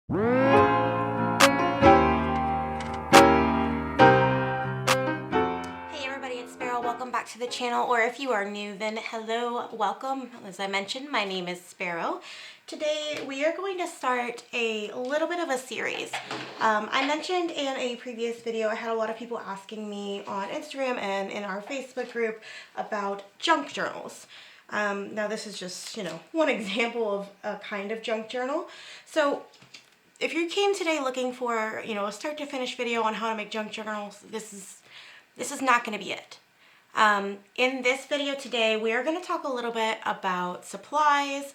Hey everybody, it's Sparrow. Welcome back to the channel, or if you are new, then hello, welcome. As I mentioned, my name is Sparrow. Today we are going to start a little bit of a series. I mentioned in a previous video, I had a lot of people asking me on Instagram and in our Facebook group about junk journals. Now this is just, one example of a kind of junk journal. So if you came today looking for, a start to finish video on how to make junk journals, this is not going to be it. In this video today, we are going to talk a little bit about supplies,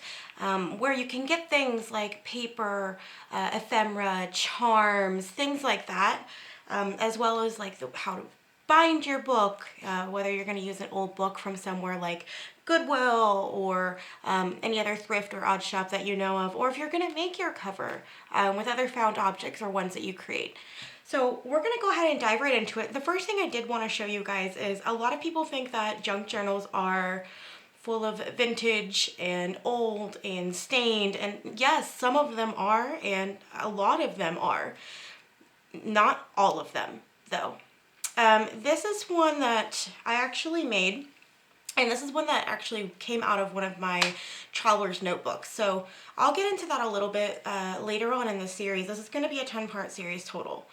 where you can get things like paper, ephemera, charms, things like that, as well as like how to bind your book, whether you're going to use an old book from somewhere like Goodwill or any other thrift or odd shop that you know of, or if you're going to make your cover with other found objects or ones that you create. So we're going to go ahead and dive right into it. The first thing I did want to show you guys is a lot of people think that junk journals are full of vintage and old and stained, and yes, some of them are and a lot of them are. Not all of them though. This is one that I actually made, and this is one that actually came out of one of my traveler's notebooks. So I'll get into that a little bit later on in the series. This is going to be a 10-part series total.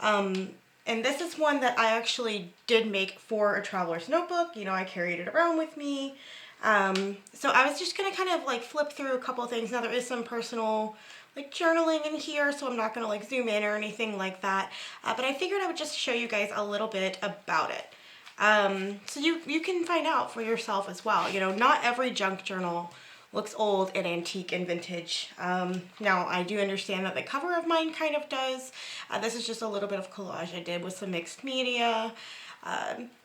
And this is one that I actually did make for a traveler's notebook. I carried it around with me. So I was just going to kind of like flip through a couple things. Now there is some personal like journaling in here, so I'm not going to like zoom in or anything like that. But I figured I would just show you guys a little bit about it. So you can find out for yourself as well. Not every junk journal looks old and antique and vintage. Now I do understand that the cover of mine kind of does. This is just a little bit of collage I did with some mixed media,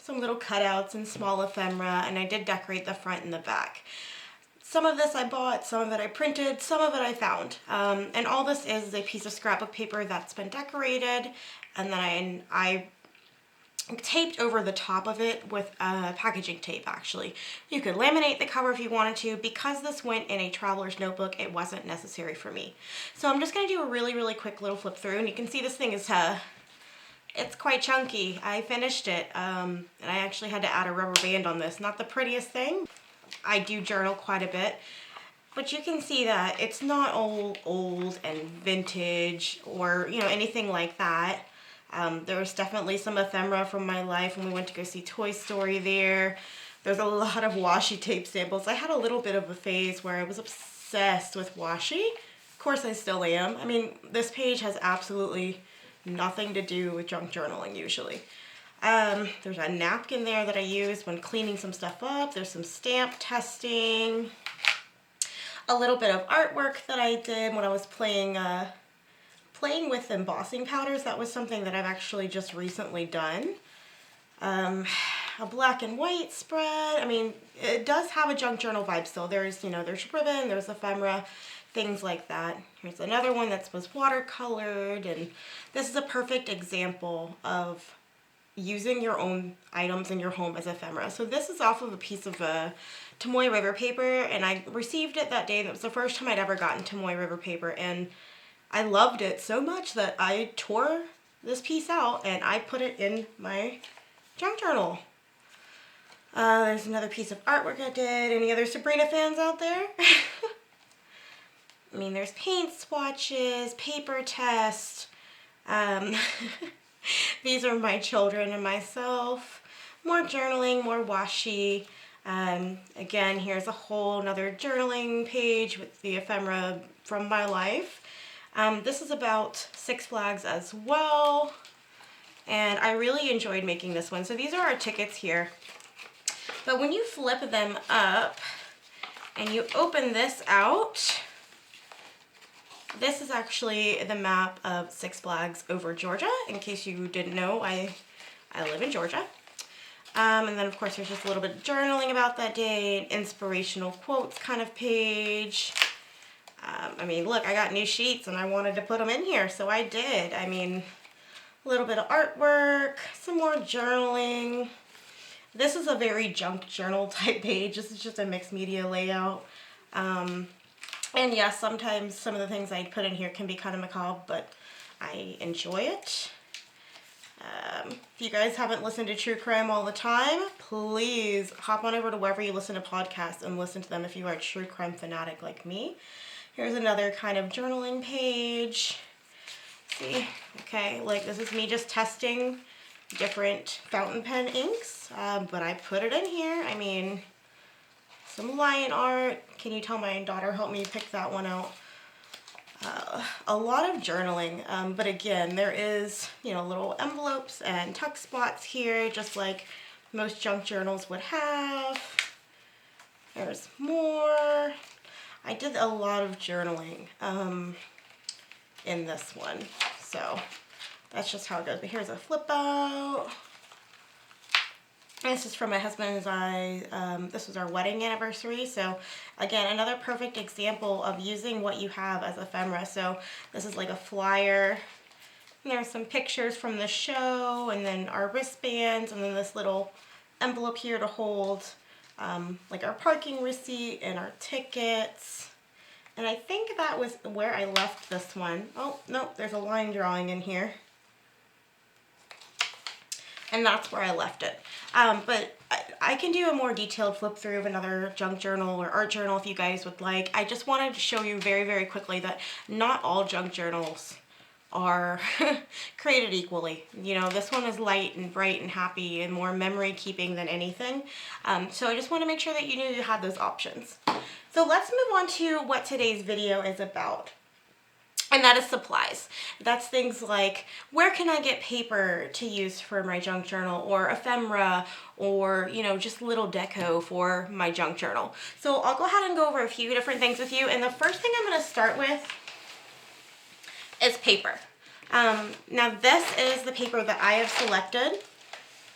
some little cutouts and small ephemera, and I did decorate the front and the back. Some of this I bought, some of it I printed, some of it I found. And all this is a piece of scrapbook paper that's been decorated, and then I taped over the top of it with packaging tape. Actually, you could laminate the cover if you wanted to. Because this went in a traveler's notebook, it wasn't necessary for me. So I'm just going to do a really quick little flip through, and you can see this thing is it's quite chunky. I finished it, and I actually had to add a rubber band on this. Not the prettiest thing. I do journal quite a bit, but you can see that it's not old and vintage or anything like that. There was definitely some ephemera from my life when we went to go see Toy Story there. There's a lot of washi tape samples. I had a little bit of a phase where I was obsessed with washi. Of course I still am. I mean, this page has absolutely nothing to do with junk journaling usually. There's a napkin there that I used when cleaning some stuff up. There's some stamp testing. A little bit of artwork that I did when I was playing with embossing powders. That was something that I've actually just recently done. A black and white spread. I mean, it does have a junk journal vibe still. There's ribbon, there's ephemera, things like that. Here's another one that was watercolored, and this is a perfect example of using your own items in your home as ephemera. So this is off of a piece of Tomoe River paper, and I received it that day. That was the first time I'd ever gotten Tomoe River paper, and I loved it so much that I tore this piece out and I put it in my junk journal. There's another piece of artwork I did. Any other Sabrina fans out there? I mean, there's paint swatches, paper test. These are my children and myself. More journaling, more washi. Again, here's a whole another journaling page with the ephemera from my life. This is about Six Flags as well, and I really enjoyed making this one. So these are our tickets here, but when you flip them up and you open this out, this is actually the map of Six Flags over Georgia. In case you didn't know, I live in Georgia. And then of course there's just a little bit of journaling about that day, an inspirational quotes kind of page. I mean, look, I got new sheets and I wanted to put them in here, so I did. I mean, a little bit of artwork, some more journaling. This is a very junk journal type page. This is just a mixed media layout. And yes, sometimes some of the things I put in here can be kind of macabre, but I enjoy it. If you guys haven't listened to true crime all the time, please hop on over to wherever you listen to podcasts and listen to them if you are a true crime fanatic like me. Here's another kind of journaling page. See, okay, like this is me just testing different fountain pen inks, but I put it in here. I mean, some lion art. Can you tell my daughter helped me pick that one out? A lot of journaling, but again, there is, you know, little envelopes and tuck spots here, just like most junk journals would have. There's more. I did a lot of journaling in this one, so that's just how it goes. But here's a flip out. This is from my husband and I. This was our wedding anniversary. So again, another perfect example of using what you have as ephemera. So this is like a flyer. And there's some pictures from the show, and then our wristbands, and then this little envelope here to hold like our parking receipt and our tickets. And I think that was where I left this one. Oh, no, there's a line drawing in here. And that's where I left it. But I can do a more detailed flip through of another junk journal or art journal if you guys would like. I just wanted to show you very, very quickly that not all junk journals are created equally. You know, this one is light and bright and happy and more memory keeping than anything. So I just want to make sure that you knew you had those options. So let's move on to what today's video is about. And that is supplies. That's things like, where can I get paper to use for my junk journal, or ephemera, or, you know, just little deco for my junk journal. So I'll go ahead and go over a few different things with you. And the first thing I'm going to start with is paper. Now this is the paper that I have selected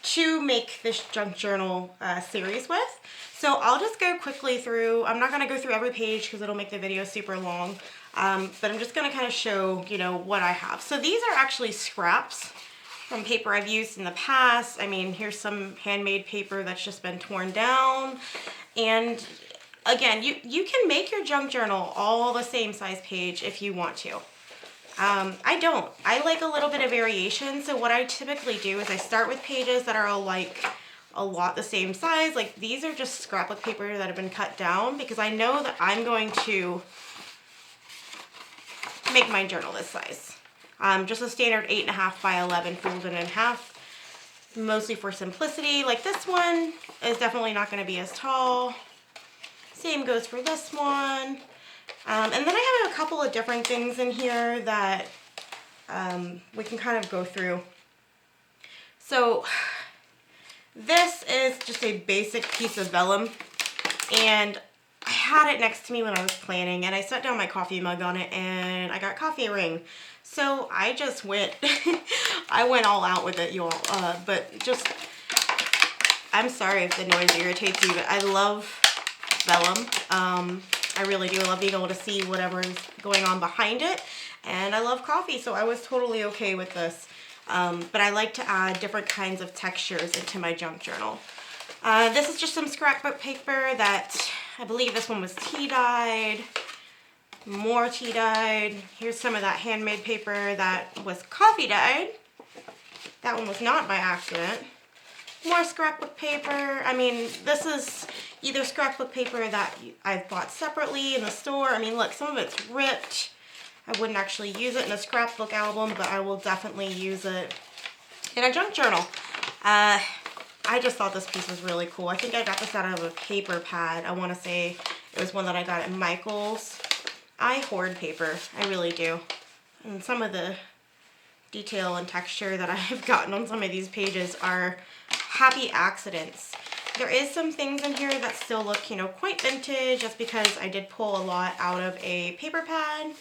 to make this junk journal series with. So I'll just go quickly through. I'm not going to go through every page because it'll make the video super long. But I'm just going to kind of show, you know, what I have. So these are actually scraps from paper I've used in the past. I mean, here's some handmade paper that's just been torn down. And again, you can make your junk journal all the same size page if you want to. I don't. I like a little bit of variation. So what I typically do is I start with pages that are like a lot the same size. Like these are just scrapbook paper that have been cut down because I know that I'm going to make my journal this size. Just a standard 8.5 by 11 folded in half, mostly for simplicity. Like this one is definitely not going to be as tall. Same goes for this one. And then I have a couple of different things in here that we can kind of go through. So this is just a basic piece of vellum, and I had it next to me when I was planning, and I set down my coffee mug on it, and I got coffee ring. So I just went, I went all out with it, y'all. But just, I'm sorry if the noise irritates you, but I love vellum. I really do. I love being able to see whatever is going on behind it, and I love coffee, so I was totally okay with this. But I like to add different kinds of textures into my junk journal. This is just some scrapbook paper that I believe this one was tea dyed, more tea dyed. Here's some of that handmade paper that was coffee dyed. That one was not by accident. More scrapbook paper. I mean, this is either scrapbook paper that I've bought separately in the store. I mean, look, some of it's ripped. I wouldn't actually use it in a scrapbook album, but I will definitely use it in a junk journal. I just thought this piece was really cool. I think I got this out of a paper pad. I want to say it was one that I got at Michael's. I hoard paper. I really do. And some of the detail and texture that I've gotten on some of these pages are happy accidents. There is some things in here that still look, you know, quite vintage, just because I did pull a lot out of a paper pad.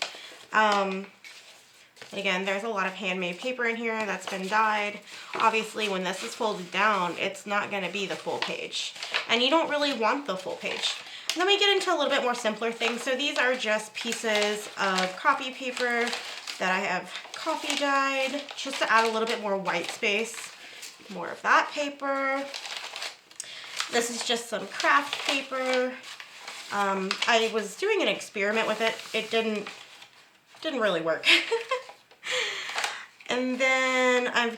Again, there's a lot of handmade paper in here that's been dyed. Obviously, when this is folded down, it's not going to be the full page. And you don't really want the full page. Then we get into a little bit more simpler things. So these are just pieces of copy paper that I have coffee dyed, just to add a little bit more white space. More of that paper. This is just some craft paper. I was doing an experiment with it. It didn't really work. And then I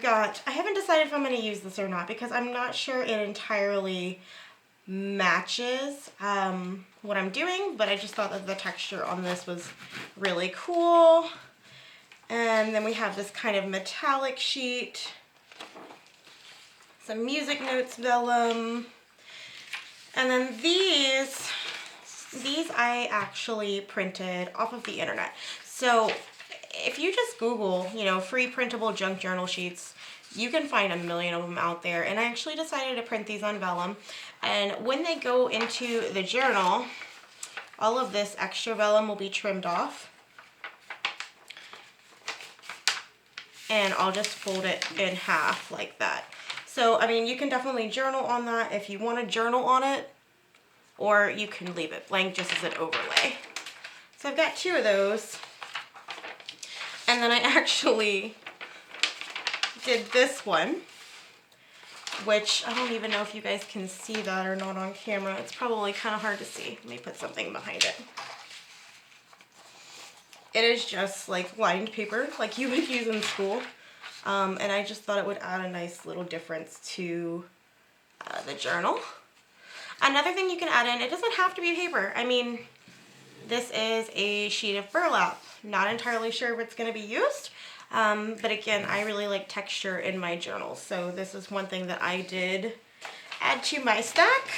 haven't decided if I'm going to use this or not because I'm not sure it entirely matches what I'm doing, but I just thought that the texture on this was really cool. And then we have this kind of metallic sheet, some music notes vellum, and then these I actually printed off of the internet. So if you just Google, you know, free printable junk journal sheets, you can find a million of them out there. And I actually decided to print these on vellum. And when they go into the journal, all of this extra vellum will be trimmed off. And I'll just fold it in half like that. So, I mean, you can definitely journal on that if you want to journal on it, or you can leave it blank just as an overlay. So I've got 2 of those. And then I actually did this one, which I don't even know if you guys can see that or not on camera. It's probably kind of hard to see. Let me put something behind it. It is just like lined paper like you would use in school. And I just thought it would add a nice little difference to the journal. Another thing you can add in, it doesn't have to be paper. I mean, this is a sheet of burlap. Not entirely sure if it's going to be used, but again, I really like texture in my journals, so this is one thing that I did add to my stack.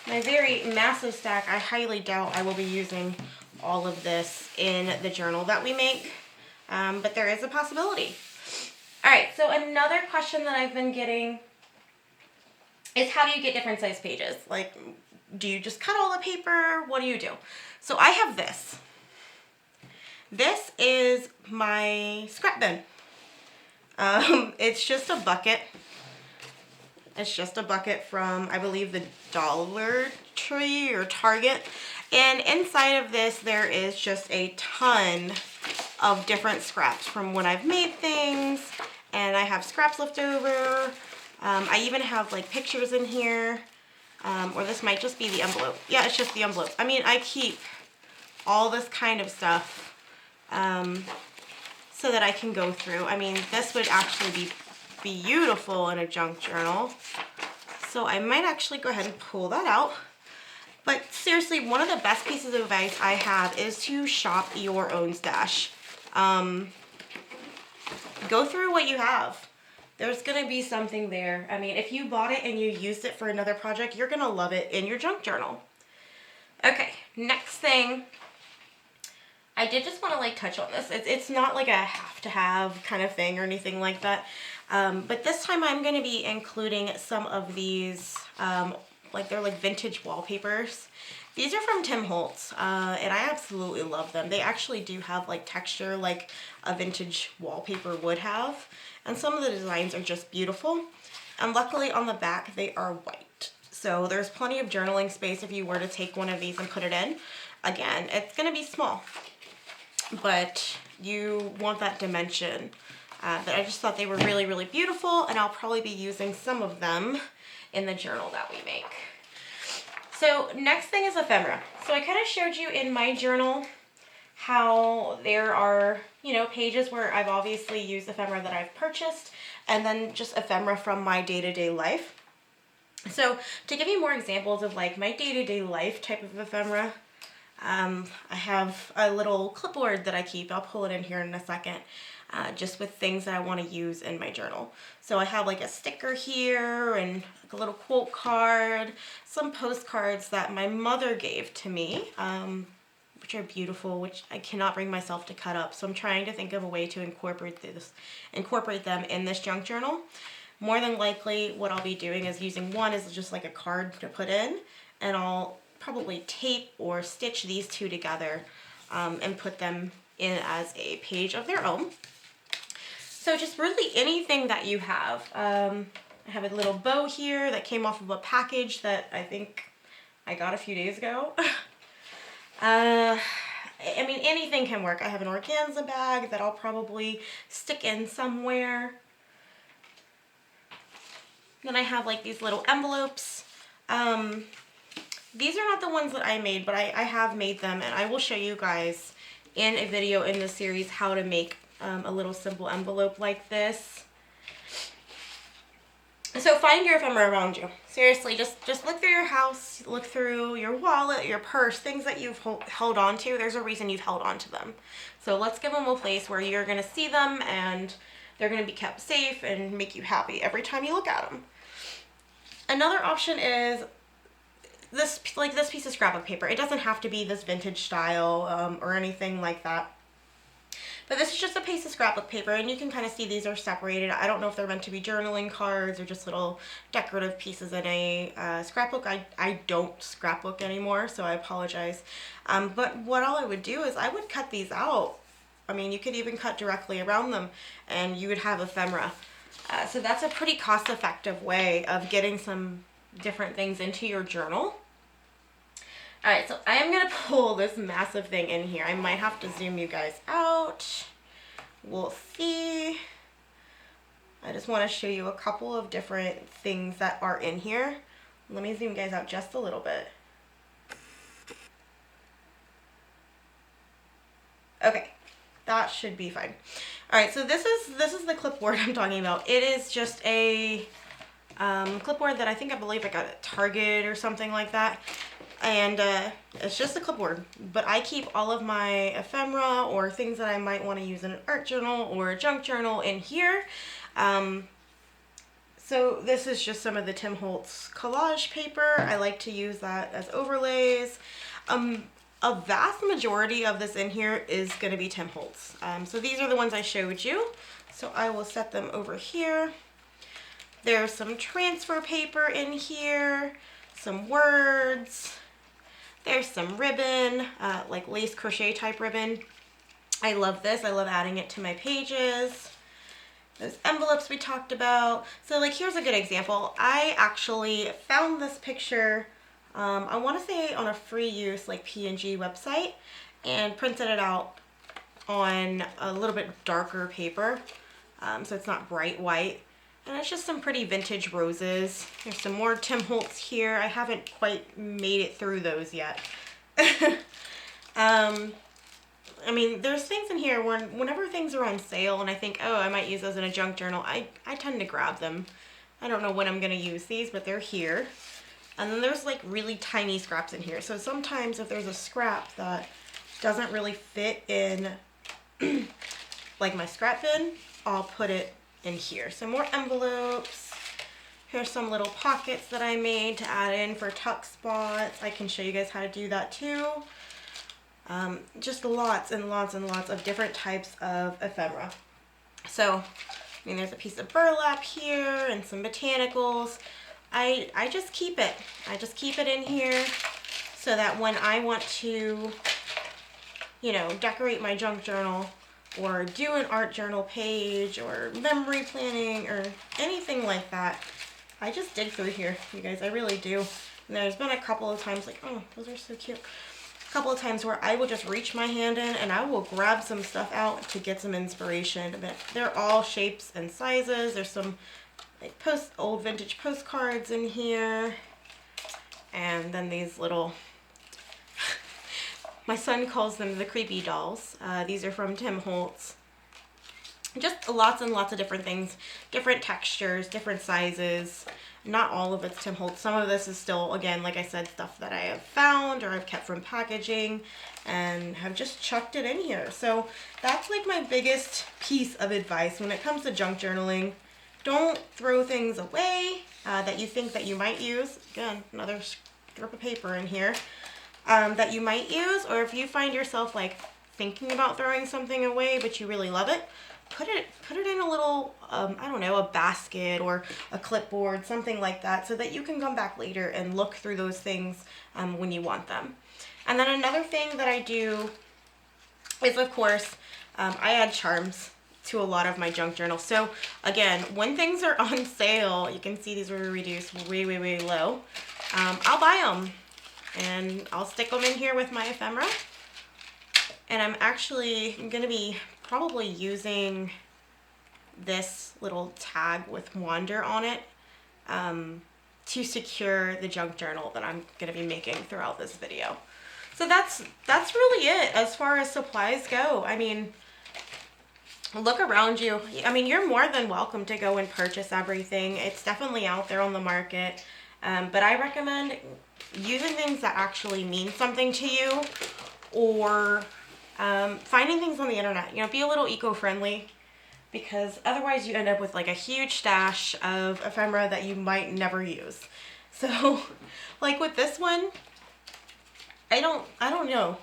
My very massive stack, I highly doubt I will be using all of this in the journal that we make, but there is a possibility. Alright, so another question that I've been getting is how do you get different size pages? Like, do you just cut all the paper? What do you do? So I have this. This is my scrap bin. It's just a bucket. It's just a bucket from, I believe, the Dollar Tree or Target. And inside of this, there is just a ton of different scraps from when I've made things. And I have scraps left over. I even have like pictures in here. Or this might just be the envelope. Yeah, it's just the envelope. I mean, I keep all this kind of stuff so that I can go through. I mean, this would actually be beautiful in a junk journal. So I might actually go ahead and pull that out. But seriously, one of the best pieces of advice I have is to shop your own stash. Go through what you have. There's going to be something there. I mean, if you bought it and you used it for another project, you're going to love it in your junk journal. Okay, next thing. I did just want to like touch on this. It's not like a have to have kind of thing or anything like that. But this time I'm going to be including some of these, like they're like vintage wallpapers. These are from Tim Holtz, and I absolutely love them. They actually do have like texture like a vintage wallpaper would have. And some of the designs are just beautiful. And luckily on the back they are white. So there's plenty of journaling space if you were to take one of these and put it in. Again, it's going to be small, but you want that dimension. But I just thought they were really, really beautiful, and I'll probably be using some of them in the journal that we make. So next thing is ephemera. So I kind of showed you in my journal how there are, you know, pages where I've obviously used ephemera that I've purchased, and then just ephemera from my day-to-day life. So to give you more examples of like my day-to-day life type of ephemera, I have a little clipboard that I keep. I'll pull it in here in a second, just with things that I want to use in my journal. So I have like a sticker here and like a little quote card, some postcards that my mother gave to me, which are beautiful, which I cannot bring myself to cut up. So I'm trying to think of a way to incorporate them in this junk journal. More than likely what I'll be doing is using one as just like a card to put in, and I'll probably tape or stitch these two together and put them in as a page of their own. So just really anything that you have. I have a little bow here that came off of a package that I think I got a few days ago. I mean, anything can work. I have an organza bag that I'll probably stick in somewhere. Then I have like these little envelopes. These are not the ones that I made, but I have made them, and I will show you guys in a video in this series how to make a little simple envelope like this. So find your ephemera around you. Seriously, just look through your house, look through your wallet, your purse, things that you've held on to. There's a reason you've held on to them. So let's give them a place where you're going to see them and they're going to be kept safe and make you happy every time you look at them. Another option is this piece of scrapbook paper. It doesn't have to be this vintage style or anything like that. But this is just a piece of scrapbook paper, and you can kind of see these are separated. I don't know if they're meant to be journaling cards or just little decorative pieces in a scrapbook. I don't scrapbook anymore, so I apologize. But what all I would do is I would cut these out. I mean, you could even cut directly around them, and you would have ephemera. So that's a pretty cost-effective way of getting some different things into your journal. Alright, so I am going to pull this massive thing in here. I might have to zoom you guys out. We'll see. I just want to show you a couple of different things that are in here. Let me zoom you guys out just a little bit. Okay, that should be fine. Alright, so this is the clipboard I'm talking about. It is just a clipboard that I believe I got at Target or something like that. And it's just a clipboard, but I keep all of my ephemera or things that I might want to use in an art journal or a junk journal in here. So this is just some of the Tim Holtz collage paper. I like to use that as overlays. A vast majority of this in here is going to be Tim Holtz. So these are the ones I showed you. So I will set them over here. There's some transfer paper in here, some words. There's some ribbon, like lace crochet type ribbon. I love this. I love adding it to my pages. Those envelopes we talked about. So like here's a good example. I actually found this picture, I want to say on a free use like PNG website, and printed it out on a little bit darker paper. So it's not bright white. And it's just some pretty vintage roses. There's some more Tim Holtz here. I haven't quite made it through those yet. I mean, there's things in here whenever things are on sale and I think, oh, I might use those in a junk journal, I tend to grab them. I don't know when I'm going to use these, but they're here. And then there's like really tiny scraps in here. So sometimes if there's a scrap that doesn't really fit in like my scrap bin, I'll put it in here. Some more envelopes. Here's some little pockets that I made to add in for tuck spots. I can show you guys how to do that too. Just lots and lots and lots of different types of ephemera. So, I mean, there's a piece of burlap here and some botanicals. I just keep it. I just keep it in here so that when I want to, you know, decorate my junk journal or do an art journal page or memory planning or anything like that, I just dig through here, you guys. I really do. And there's been a couple of times like, oh, those are so cute. A couple of times where I will just reach my hand in and I will grab some stuff out to get some inspiration. But they're all shapes and sizes. There's some like old vintage postcards in here. And then these little my son calls them the creepy dolls. These are from Tim Holtz. Just lots and lots of different things, different textures, different sizes. Not all of it's Tim Holtz. Some of this is still, again, like I said, stuff that I have found or I've kept from packaging and have just chucked it in here. So that's like my biggest piece of advice when it comes to junk journaling. Don't throw things away that you think that you might use. Again, another strip of paper in here. That you might use, or if you find yourself like thinking about throwing something away but you really love it, put it in a little I don't know, a basket or a clipboard, something like that, so that you can come back later and look through those things when you want them. And then another thing that I do is, of course, I add charms to a lot of my junk journals. So again, when things are on sale, you can see these were reduced way low. I'll buy them. And I'll stick them in here with my ephemera. And I'm going to be probably using this little tag with Wander on it to secure the junk journal that I'm going to be making throughout this video. So that's really it as far as supplies go. I mean, look around you. I mean, you're more than welcome to go and purchase everything. It's definitely out there on the market. But I recommend using things that actually mean something to you, or finding things on the internet. You know, be a little eco-friendly, because otherwise you end up with like a huge stash of ephemera that you might never use. So like with this one, I don't know.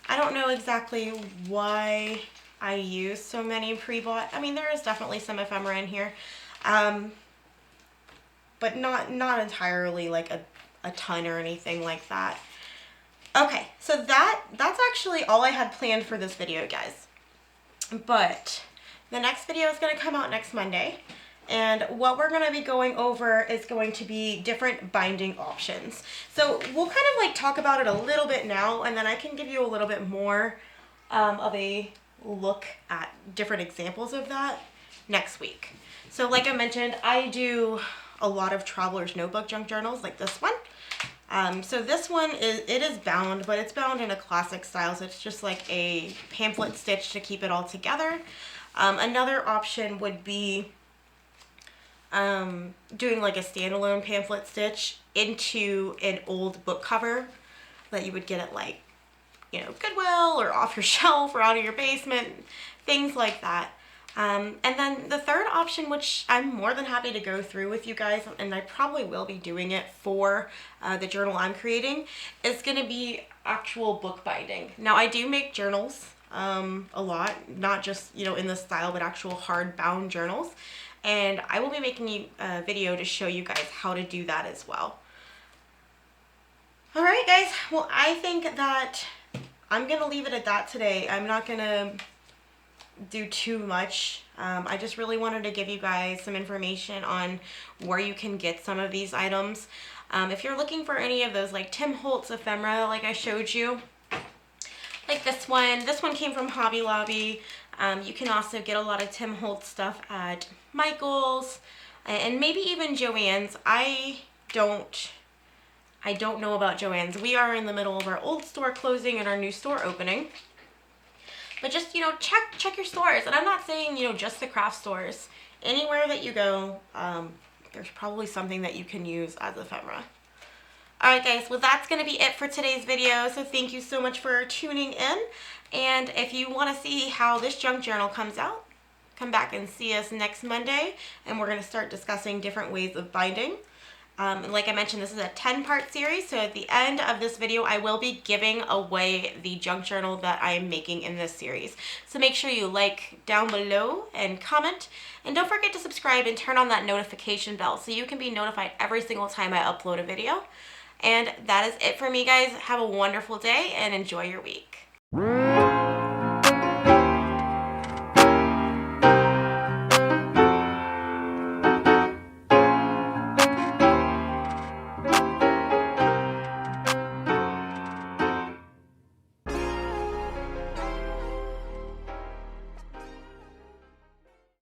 I don't know exactly why I use so many pre-bought. I mean, there is definitely some ephemera in here, but not entirely like a ton or anything like that. Okay, so that's actually all I had planned for this video, guys. But the next video is going to come out next Monday. And what we're going to be going over is going to be different binding options. So we'll kind of like talk about it a little bit now, and then I can give you a little bit more of a look at different examples of that next week. So like I mentioned, I do a lot of traveler's notebook junk journals like this one. So this one is bound, but it's bound in a classic style, so it's just like a pamphlet stitch to keep it all together. Another option would be doing like a standalone pamphlet stitch into an old book cover that you would get at like, you know, Goodwill or off your shelf or out of your basement, things like that. And then the third option, which I'm more than happy to go through with you guys, and I probably will be doing it for the journal I'm creating, is going to be actual book binding. Now, I do make journals a lot, not just, you know, in this style, but actual hardbound journals. And I will be making a video to show you guys how to do that as well. All right, guys. Well, I think that I'm going to leave it at that today. I'm not going to do too much. I just really wanted to give you guys some information on where you can get some of these items. If you're looking for any of those like Tim Holtz ephemera like I showed you, like this one came from Hobby Lobby. You can also get a lot of Tim Holtz stuff at Michael's and maybe even Joann's. I don't know about Joann's. We are in the middle of our old store closing and our new store opening. But just, you know, check your stores. And I'm not saying, you know, just the craft stores. Anywhere that you go, there's probably something that you can use as ephemera. Alright guys, well that's going to be it for today's video. So thank you so much for tuning in. And if you want to see how this junk journal comes out, come back and see us next Monday. And we're going to start discussing different ways of binding. And like I mentioned, this is a 10-part series, so at the end of this video, I will be giving away the junk journal that I am making in this series. So make sure you like down below and comment, and don't forget to subscribe and turn on that notification bell so you can be notified every single time I upload a video. And that is it for me, guys. Have a wonderful day and enjoy your week.